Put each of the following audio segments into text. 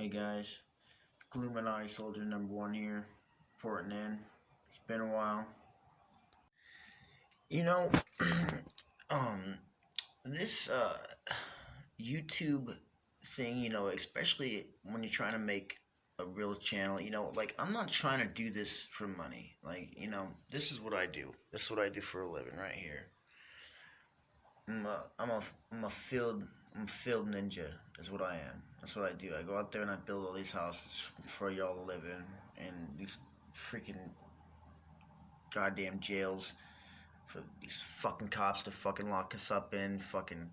Hey guys, Killuminati soldier number one here, reporting in. It's been a while. You know, um, this YouTube thing, especially when you're trying to make a real channel, like I'm not trying to do this for money. Like, this is what I do. This is what I do for a living right here. I'm a field ninja. Is what I am. That's what I do. I go out there and I build all these houses for y'all to live in, and these freaking goddamn jails for these fucking cops to fucking lock us up in. Fucking.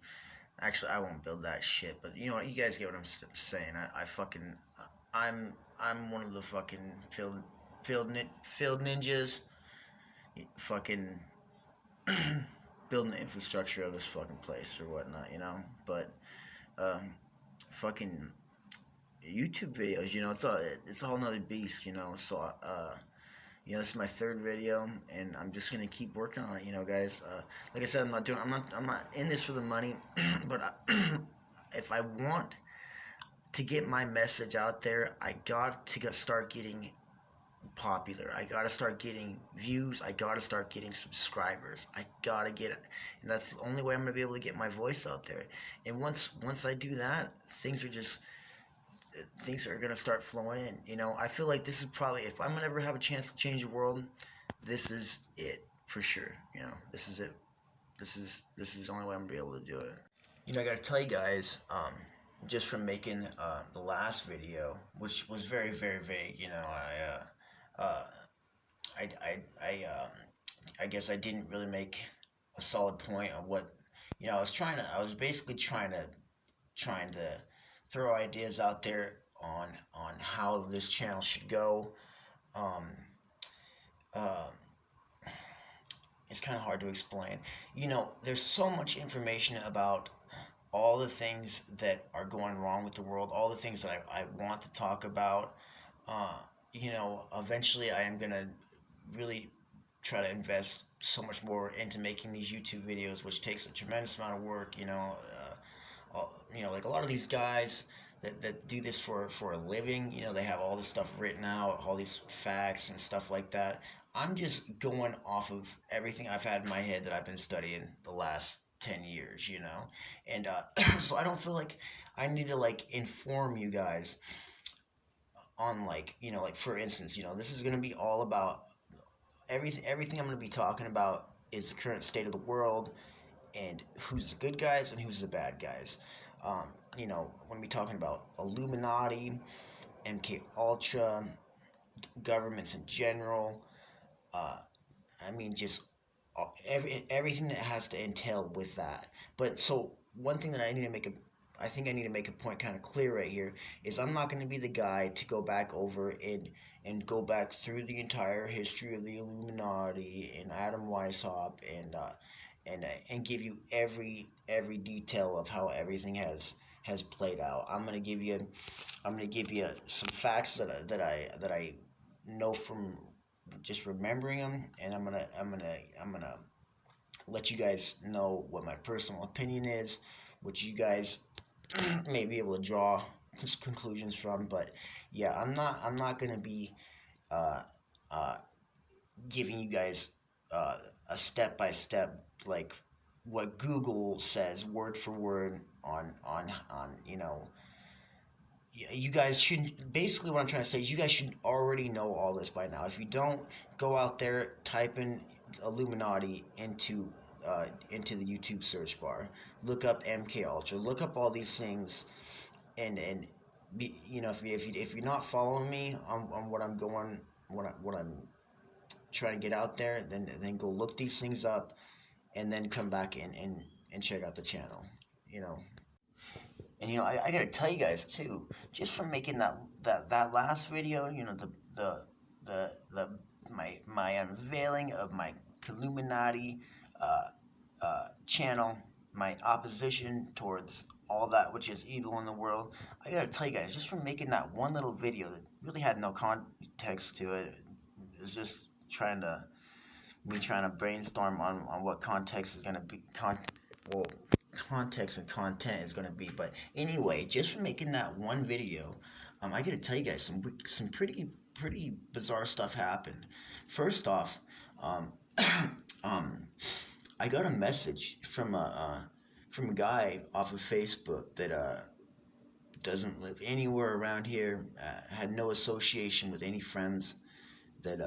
Actually, I won't build that shit. But you know what? You guys get what I'm saying. I fucking. I'm one of the fucking field ninjas. Fucking building the infrastructure of this fucking place or whatnot. But fucking YouTube videos, it's a whole nother beast, So this is my third video, and I'm just gonna keep working on it, guys. Like I said, I'm not in this for the money, but if I want to get my message out there, I got to start getting popular. I gotta start getting views. I gotta start getting subscribers. I gotta get it, and that's the only way I'm gonna be able to get my voice out there. And once I do that, things are gonna start flowing in. I feel like this is probably, if I'm gonna ever have a chance to change the world, this is it for sure. This is it. This is the only way I'm gonna be able to do it. I gotta tell you guys, just from making the last video, which was very, very vague. I guess I didn't really make a solid point of what, I was basically trying to throw ideas out there on how this channel should go. Um, uh, it's kind of hard to explain. There's so much information about all the things that are going wrong with the world, all the things that I want to talk about. Eventually I am going to really try to invest so much more into making these YouTube videos, which takes a tremendous amount of work. Like a lot of these guys that do this for a living, they have all this stuff written out, all these facts and stuff like that. I'm just going off of everything I've had in my head that I've been studying the last 10 years, and so I don't feel like I need to inform you guys on like for instance, this is going to be all about everything I'm going to be talking about is the current state of the world and who's the good guys and who's the bad guys. When we're talking about Illuminati, MK Ultra, governments in general, just everything that has to entail with that. But so one thing that I think I need to make a point kind of clear right here is I'm not going to be the guy to go back over and go back through the entire history of the Illuminati and Adam Weishaupt and give you every detail of how everything has played out. I'm gonna give you some facts that I know from just remembering them, and I'm gonna let you guys know what my personal opinion is, which you guys may be able to draw conclusions from. But yeah, I'm not gonna be giving you guys a step by step like what Google says word for word on you guys shouldn't. Basically what I'm trying to say is you guys should already know all this by now. If you don't, go out there, type in Illuminati into the YouTube search bar, look up MK Ultra, look up all these things, and be, if you're not following me on what I'm going, what I'm trying to get out there, then go look these things up, and then come back and check out the channel. And I gotta tell you guys too, just from making that last video, my unveiling of my Killuminati channel, my opposition towards all that which is evil in the world. I gotta tell you guys, just from making that one little video that really had no context to it, it was just trying to brainstorm on what context is gonna be context and content is gonna be. But anyway, just from making that one video, I gotta tell you guys, some pretty bizarre stuff happened. First off, um, um, I got a message from a guy off of Facebook that doesn't live anywhere around here, had no association with any friends that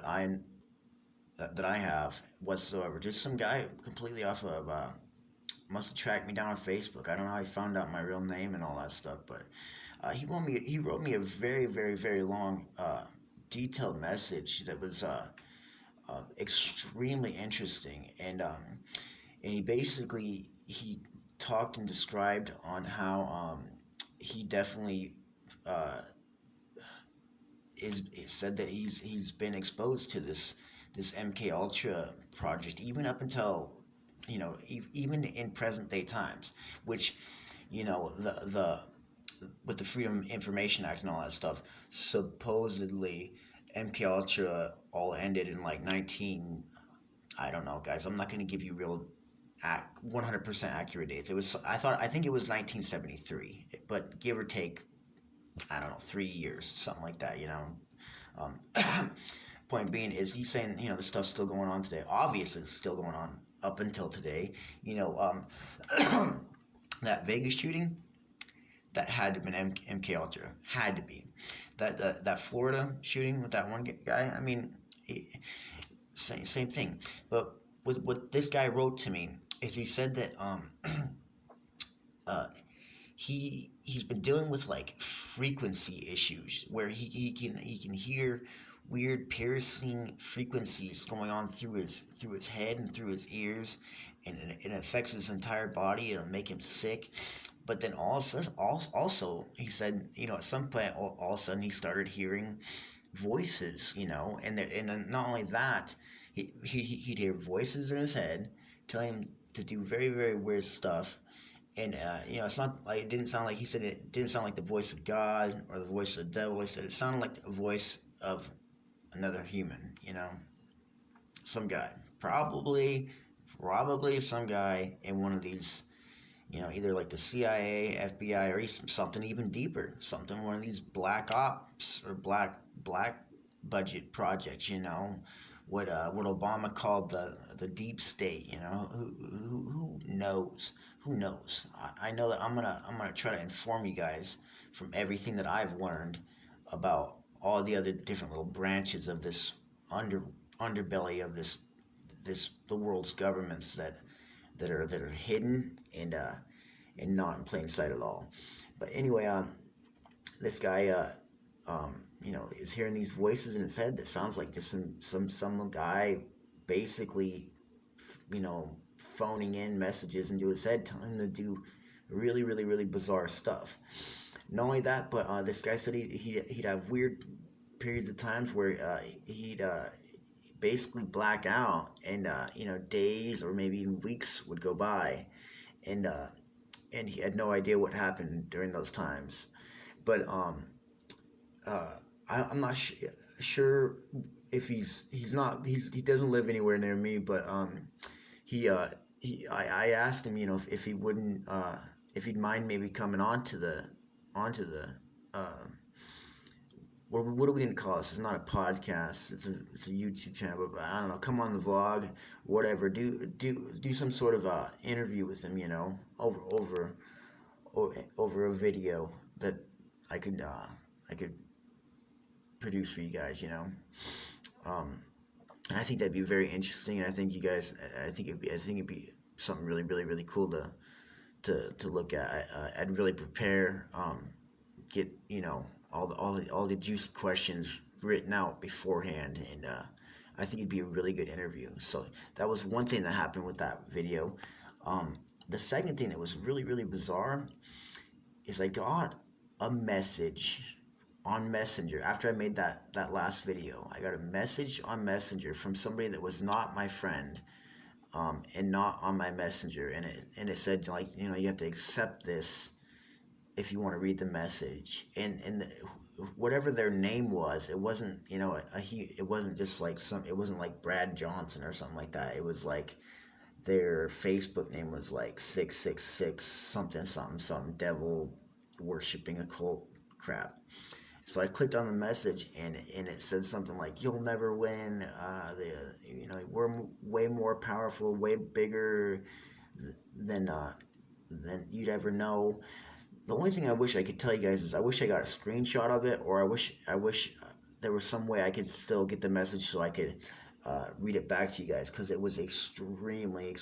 I have whatsoever. Just some guy completely off of must have tracked me down on Facebook. I don't know how he found out my real name and all that stuff, but he wrote me a very long detailed message that was extremely interesting, and he talked and described on how he definitely uh, is said that he's been exposed to this MK Ultra project even up until even in present day times, which the with the Freedom Information Act and all that stuff, supposedly MK Ultra all ended in like 19. I don't know, guys. I'm not going to give you real 100% accurate dates. I think it was 1973, but give or take, I don't know, 3 years, something like that. Um, point being is he's saying the stuff's still going on today. Obviously, it's still going on up until today. That Vegas shooting, that had to have been MK Ultra. Had to be. That Florida shooting with that one guy. I mean, same thing. But with what this guy wrote to me is he said that uh, he's been dealing with like frequency issues where he can hear weird piercing frequencies going on through his head and through his ears, and it affects his entire body. It'll make him sick. But then also he said, at some point all of a sudden he started hearing voices, and then not only that, he'd hear voices in his head telling him to do very very weird stuff. And it's not like, it didn't sound like, he said it didn't sound like the voice of God or the voice of the devil. He said it sounded like a voice of another human, some guy, probably some guy in one of these, either like the CIA, FBI, or something even deeper, something, one of these black ops or black budget projects, what Obama called the deep state. Who knows? Who knows? I know that I'm gonna try to inform you guys from everything that I've learned about all the other different little branches of this underbelly of the world's governments that are hidden and not in plain sight at all. But anyway, this guy is hearing these voices in his head that sounds like just some guy basically phoning in messages into his head telling him to do really really really bizarre stuff. Not only that, but this guy said he'd have weird periods of times where he'd basically black out, and days or maybe even weeks would go by, and he had no idea what happened during those times. But I'm not sure if he doesn't live anywhere near me, but I asked him, if he wouldn't, if he'd mind maybe coming onto the what are we gonna call this? It's not a podcast. It's a YouTube channel. But I don't know. Come on the vlog, whatever. Do some sort of interview with him. Over a video that I could produce for you guys. And I think that'd be very interesting. And I think you guys, I think it'd be something really really really cool to look at. I'd really prepare. Get all the juicy questions written out beforehand, and I think it'd be a really good interview. So that was one thing that happened with that video. The second thing that was really really bizarre is I got a message on Messenger after I made that last video. I got a message on Messenger from somebody that was not my friend, and not on my Messenger, and it said, like, you have to accept this if you want to read the message. And whatever their name was, it wasn't it wasn't just like it wasn't like Brad Johnson or something like that. It was like their Facebook name was like 666 something something devil worshipping occult crap. So I clicked on the message, and it said something like, "You'll never win. We're way more powerful, way bigger than than you'd ever know." The only thing I wish I could tell you guys is I wish I got a screenshot of it, or I wish there was some way I could still get the message so I could read it back to you guys, because it was extremely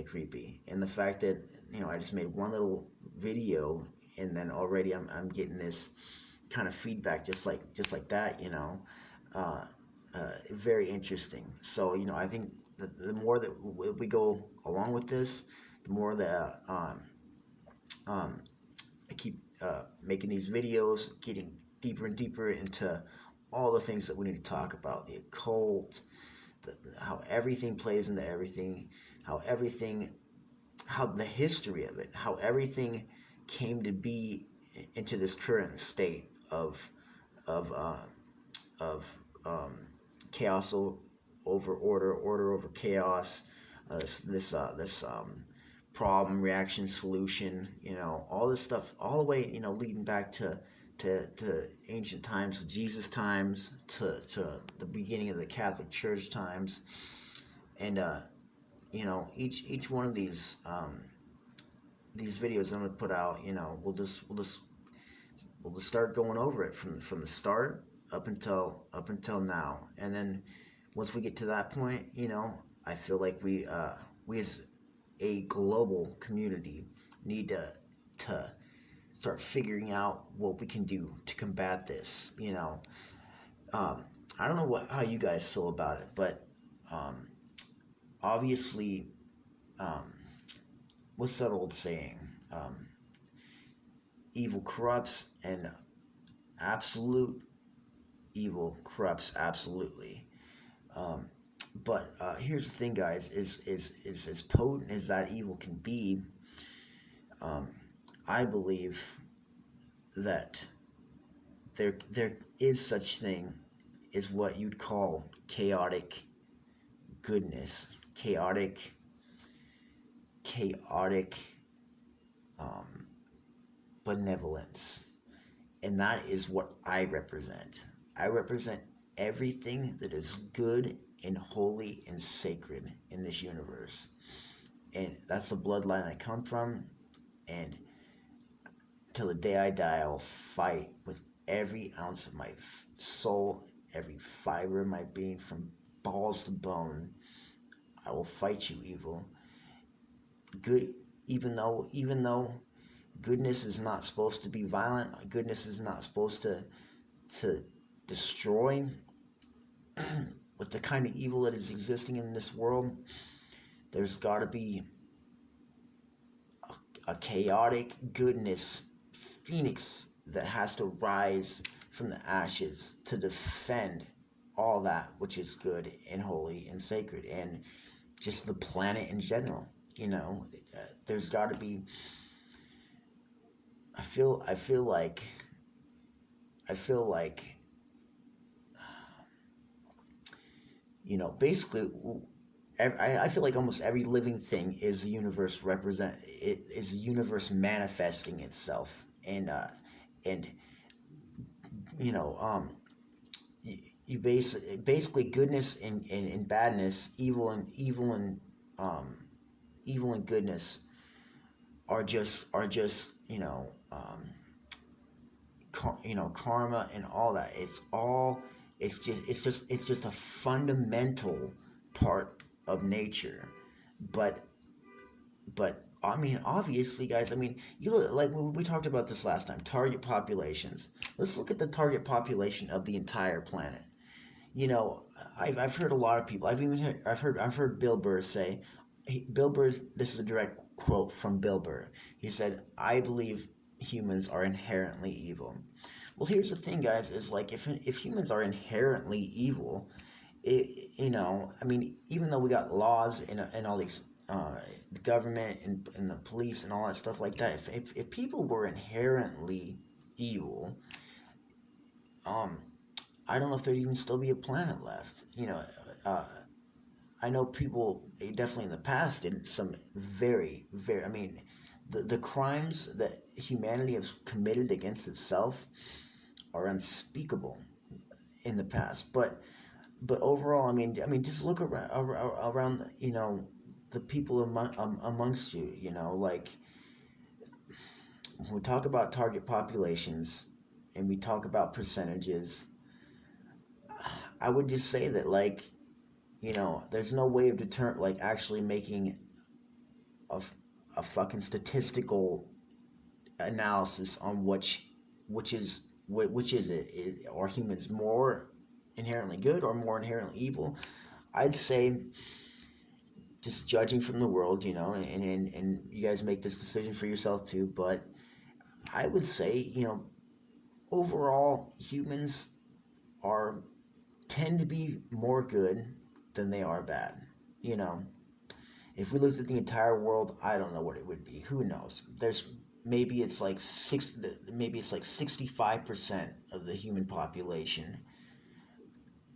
creepy. And the fact that I just made one little video, and then already I'm getting this kind of feedback just like that, very interesting. So I think the more that we go along with this, the more that I keep making these videos, getting deeper and deeper into all the things that we need to talk about: the occult, how everything plays into everything, how the history of it, how everything came to be into this current state of chaos over order, order over chaos. This problem, reaction, solution. All this stuff, all the way leading back to ancient times, to Jesus times, to the beginning of the Catholic Church times, and each one of these videos I'm gonna put out, we'll just start going over it from the start up until now, and then once we get to that point, I feel like we as a global community need to start figuring out what we can do to combat this. I don't know how you guys feel about it, but obviously, um, what's that old saying? Evil corrupts, and absolute evil corrupts absolutely. Um, but here's the thing, guys: is as potent as that evil can be. Um, I believe that there is such thing as what you'd call chaotic goodness, chaotic um, benevolence, and that is what I represent. I represent everything that is good and holy and sacred in this universe, and that's the bloodline I come from. And till the day I die, I'll fight with every ounce of my soul, every fiber of my being, from balls to bone. I will fight you, evil. Good, even though goodness is not supposed to be violent. Goodness is not supposed to destroy. With the kind of evil that is existing in this world, there's got to be a chaotic goodness phoenix that has to rise from the ashes to defend all that which is good and holy and sacred, and just the planet in general. There's got to be. I feel like basically, I feel like almost every living thing is a universe is a universe manifesting itself, and you know um basically goodness and badness, um evil and goodness are just karma and all that. It's just a fundamental part of nature. But but I mean, obviously, guys, I mean, you look, like we talked about this last time, target populations. Let's look at the target population of the entire planet. you know I've heard a lot of people. I've heard Bill Burr say, Bill Burr, this is a direct quote from Bill Burr. He said, "I believe humans are inherently evil." Well, here's the thing, guys, is like, if humans are inherently evil, I mean, even though we got laws and all these, the government and the police and all that stuff like that, if people were inherently evil, um, I don't know if there'd even still be a planet left. Uh, I know people, definitely in the past, did some very, I mean, the crimes that humanity has committed against itself. are unspeakable in the past. But overall, just look around, the people amongst you, like when we talk about target populations and we talk about percentages, I would just say that, like, there's no way of like actually making a, a fucking statistical analysis on which is which is it. Are humans more inherently good or more inherently evil? I'd say, just judging from the world, and you guys make this decision for yourself too, but I would say, overall humans are tend to be more good than they are bad. You know, if we looked at the entire world, I don't know what it would be. Who knows? There's maybe it's like 65% of the human population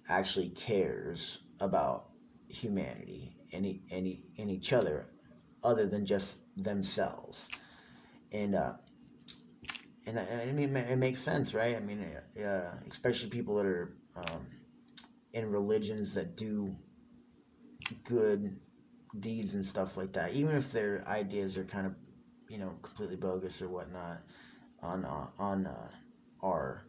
actually cares about humanity and each other than just themselves. And I mean, it makes sense, right? I mean, especially people that are in religions that do good deeds and stuff like that, even if their ideas are kind of, completely bogus or whatnot on our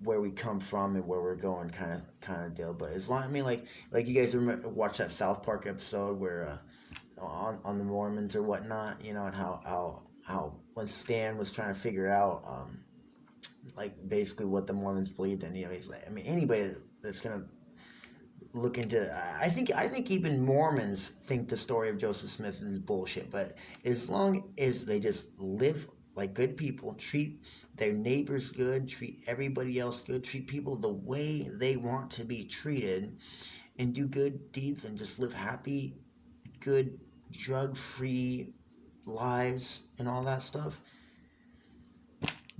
where we come from and where we're going kind of deal. But as long, like you guys remember, watch that South Park episode where on the Mormons or whatnot, and how when Stan was trying to figure out like basically what the Mormons believed in, he's like, anybody that's gonna look into, I think even Mormons think the story of Joseph Smith is bullshit. But as long as they just live like good people, treat their neighbors good, treat everybody else good, treat people the way they want to be treated, and do good deeds and just live happy, good, drug-free lives and all that stuff.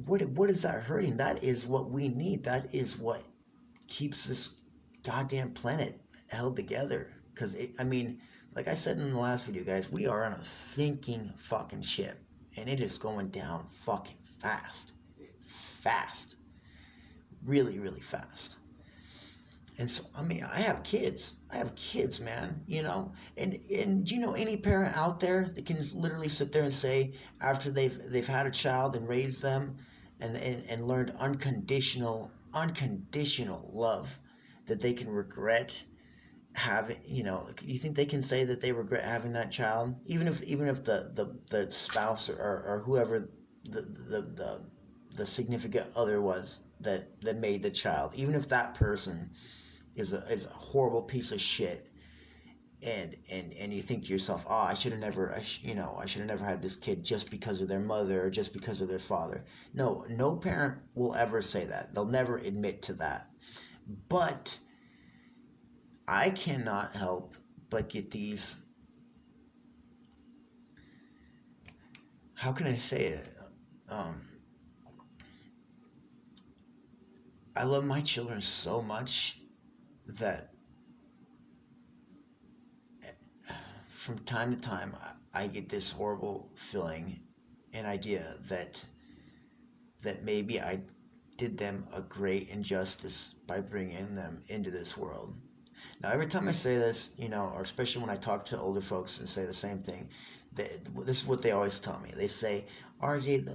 What is that hurting? That is what we need. That is what keeps this goddamn planet held together. Because, like I said in the last video, guys, we are on a sinking fucking ship. And it is going down fucking fast. Fast. Really, really fast. And so, I have kids. Man, And any parent out there that can literally sit there and say, after they've had a child and raised them and learned unconditional love, that they can regret having, you think they can say that they regret having that child, even if the spouse or whoever the significant other was that made the child, even if that person is a horrible piece of shit, and you think to yourself, oh, I should have never had this kid just because of their mother or just because of their father. No parent will ever say that. They'll never admit to that. But I cannot help but get these, how can I say it? I love my children so much that from time to time I get this horrible feeling and idea that maybe I did them a great injustice by bringing them into this world. Now, every time I say this, or especially when I talk to older folks and say the same thing, this is what they always tell me. They say, RJ,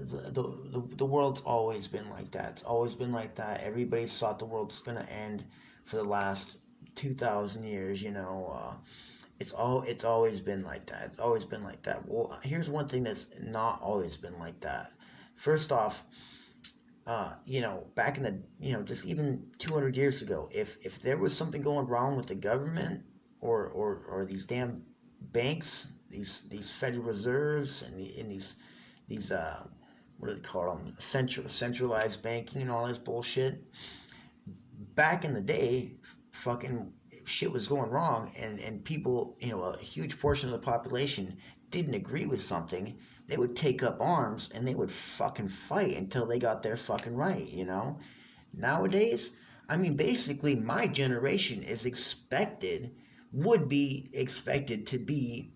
the world's always been like that. It's always been like that. Everybody's thought the world's going to end for the last 2,000 years, It's always been like that. It's always been like that. Well, here's one thing that's not always been like that. First off, back in the, just even 200 years ago, if there was something going wrong with the government or these damn banks, these Federal Reserves and these what do they call them, centralized banking and all this bullshit, back in the day, fucking shit was going wrong, and people, a huge portion of the population didn't agree with something, they would take up arms and they would fucking fight until they got their fucking right, Nowadays, basically my generation would be expected to be,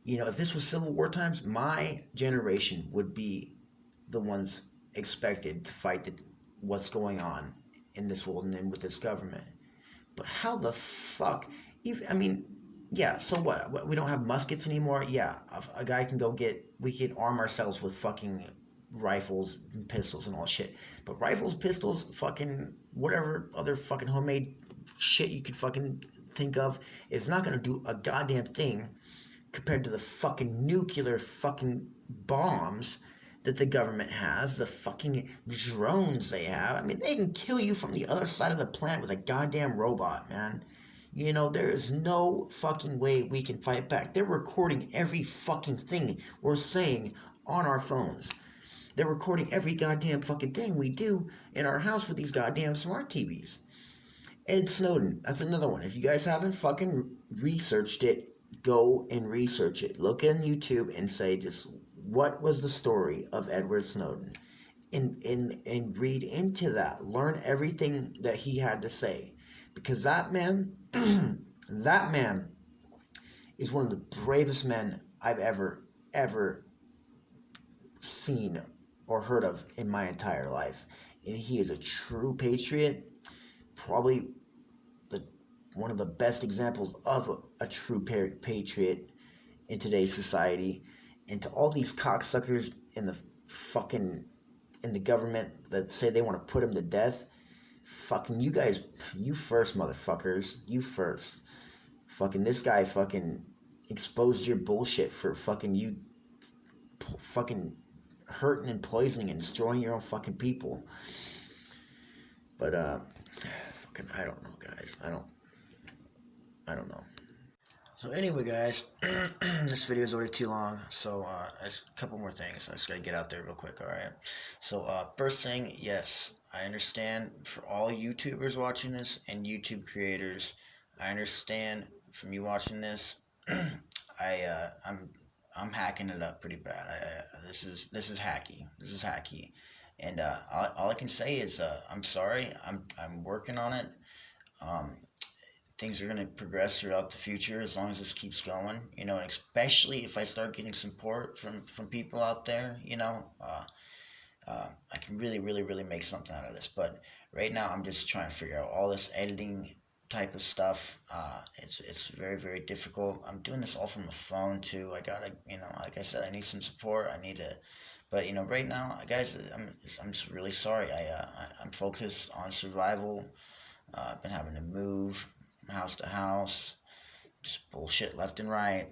if this was Civil War times, my generation would be the ones expected to fight what's going on in this world and with this government. But how the fuck? Even, I mean, yeah. So what? We don't have muskets anymore. Yeah, a guy can go get. We can arm ourselves with fucking rifles and pistols and all shit. But rifles, pistols, fucking whatever other fucking homemade shit you could fucking think of is not gonna do a goddamn thing compared to the fucking nuclear fucking bombs that the government has, the fucking drones they have. I mean, they can kill you from the other side of the planet with a goddamn robot, man. You know, there is no fucking way we can fight back. They're recording every fucking thing we're saying on our phones. They're recording every goddamn fucking thing we do in our house with these goddamn smart TVs. Ed Snowden, that's another one. If you guys haven't fucking researched it, go and research it. Look on YouTube and say just what was the story of Edward Snowden, and read into that. Learn everything that he had to say, because that man, that man, is one of the bravest men I've ever seen or heard of in my entire life, and he is a true patriot. Probably one of the best examples of a true patriot in today's society. And to all these cocksuckers in the government that say they want to put him to death, fucking you guys, you first, motherfuckers, you first. Fucking this guy fucking exposed your bullshit for fucking you fucking hurting and poisoning and destroying your own fucking people. But fucking I don't know, guys. I don't know. So anyway, guys, this video is already too long, so there's a couple more things. I just gotta get out there real quick, alright? So first thing, yes, I understand for all YouTubers watching this and YouTube creators, I understand from you watching this, I'm hacking it up pretty bad. This is hacky. This is hacky, and all I can say is I'm sorry. I'm working on it. Things are going to progress throughout the future as long as this keeps going, you know, and especially if I start getting support from people out there, you know, I can really make something out of this. But right now I'm just trying to figure out all this editing type of stuff. It's very difficult. I'm doing this all from a phone too. I gotta, you know, like I said, I need some support. I need to, but you know, right now, guys, I'm just really sorry. I'm focused on survival. I've been having to move house to house, just bullshit left and right,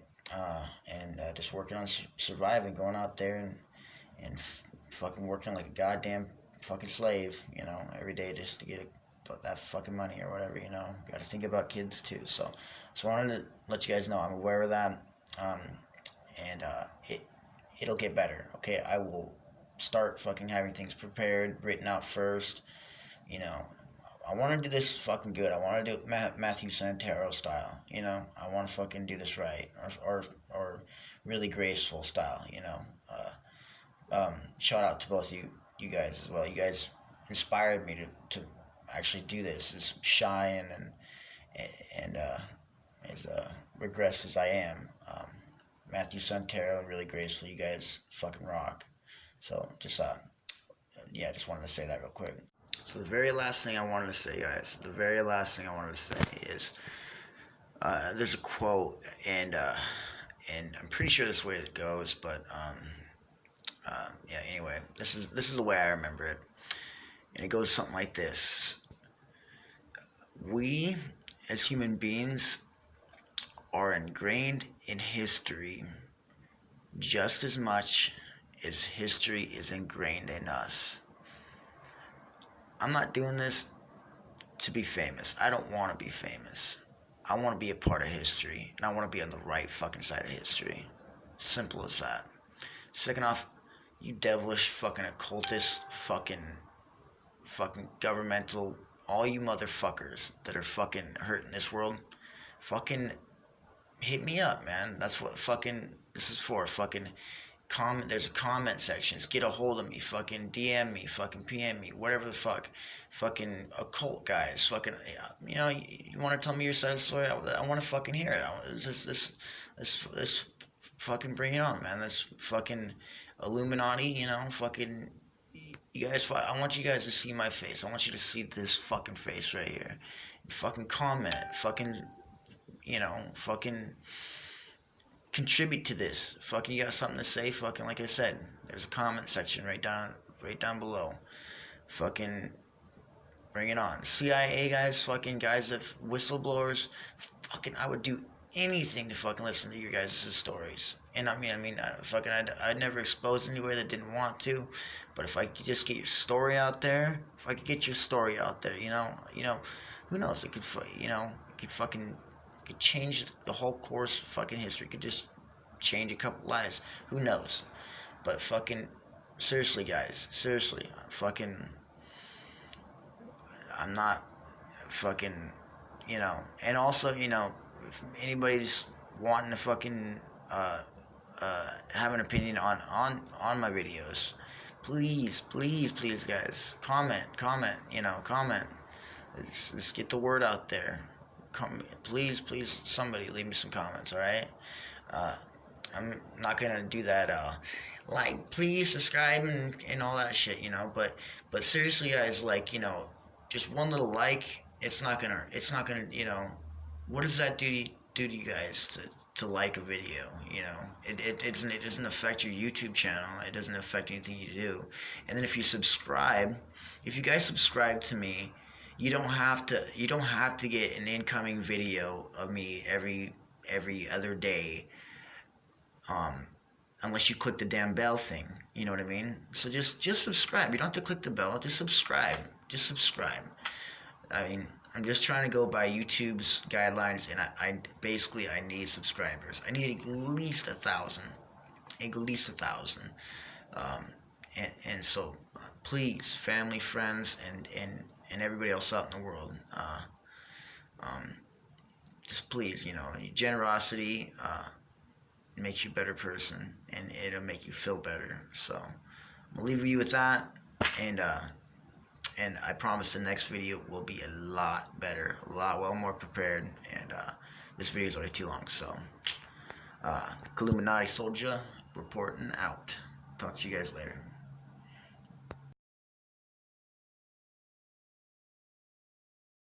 and just working on surviving, going out there and fucking working like a goddamn fucking slave, you know, every day just to get that fucking money or whatever, you know. Got to think about kids too. So I wanted to let you guys know I'm aware of that, and it'll get better. Okay, I will start fucking having things prepared, written out first, you know. I want to do this fucking good. I want to do it Matthew Santero style, you know. I want to fucking do this right, or really graceful style, you know. Shout out to both you guys as well. You guys inspired me to actually do this. As shy and as regressed as I am, Matthew Santero and really graceful. You guys fucking rock. So just just wanted to say that real quick. So the very last thing I wanted to say, guys, is there's a quote, and I'm pretty sure this way it goes, but anyway, this is the way I remember it, and it goes something like this: we, as human beings, are ingrained in history just as much as history is ingrained in us. I'm not doing this to be famous. I don't want to be famous. I want to be a part of history, and I want to be on the right fucking side of history. Simple as that. Second off, you devilish fucking occultist, fucking governmental, all you motherfuckers that are fucking hurting this world, fucking hit me up, man. That's what fucking this is for. Fucking comment. There's a comment section. Just get a hold of me. Fucking DM me. Fucking PM me. Whatever the fuck. Fucking occult guys. Fucking, you know, you want to tell me your side of the story? I want to fucking hear it. This fucking bring it on, man. This fucking Illuminati, you know, fucking You guys, I want you guys to see my face. I want you to see this fucking face right here. Fucking comment. Fucking, fucking contribute to this. Fucking, you got something to say? Fucking, like I said, there's a comment section right down below. Fucking, bring it on. CIA guys, fucking guys of whistleblowers. Fucking, I would do anything to fucking listen to your guys' stories. And I'd never expose anybody that didn't want to, but if I could just get your story out there, if I could get your story out there, who knows? It could change the whole course of fucking history. It could just change a couple lives. Who knows? But fucking, seriously, guys, seriously, I'm not fucking, and also, if anybody's wanting to fucking have an opinion on my videos, please, guys, comment, comment. Let's get the word out there. Please, somebody leave me some comments, all right? I'm not gonna do that. Please subscribe and all that shit, But seriously, guys, just one little like, it's not gonna, what does that do to you guys to like a video? It doesn't affect your YouTube channel. It doesn't affect anything you do. And then if you guys subscribe to me, you don't have to get an incoming video of me every other day, unless you click the damn bell thing. You know what I mean? So just subscribe. You don't have to click the bell. Just subscribe. I mean, I'm just trying to go by YouTube's guidelines, and I need subscribers. I need at least 1,000. At least 1,000. And so, please, family, friends, and everybody else out in the world, just please, generosity makes you a better person, and it'll make you feel better. So, I'm gonna leave you with that, and I promise the next video will be a lot better, well more prepared, and this video is already too long. So, Killuminati soldier reporting out. Talk to you guys later.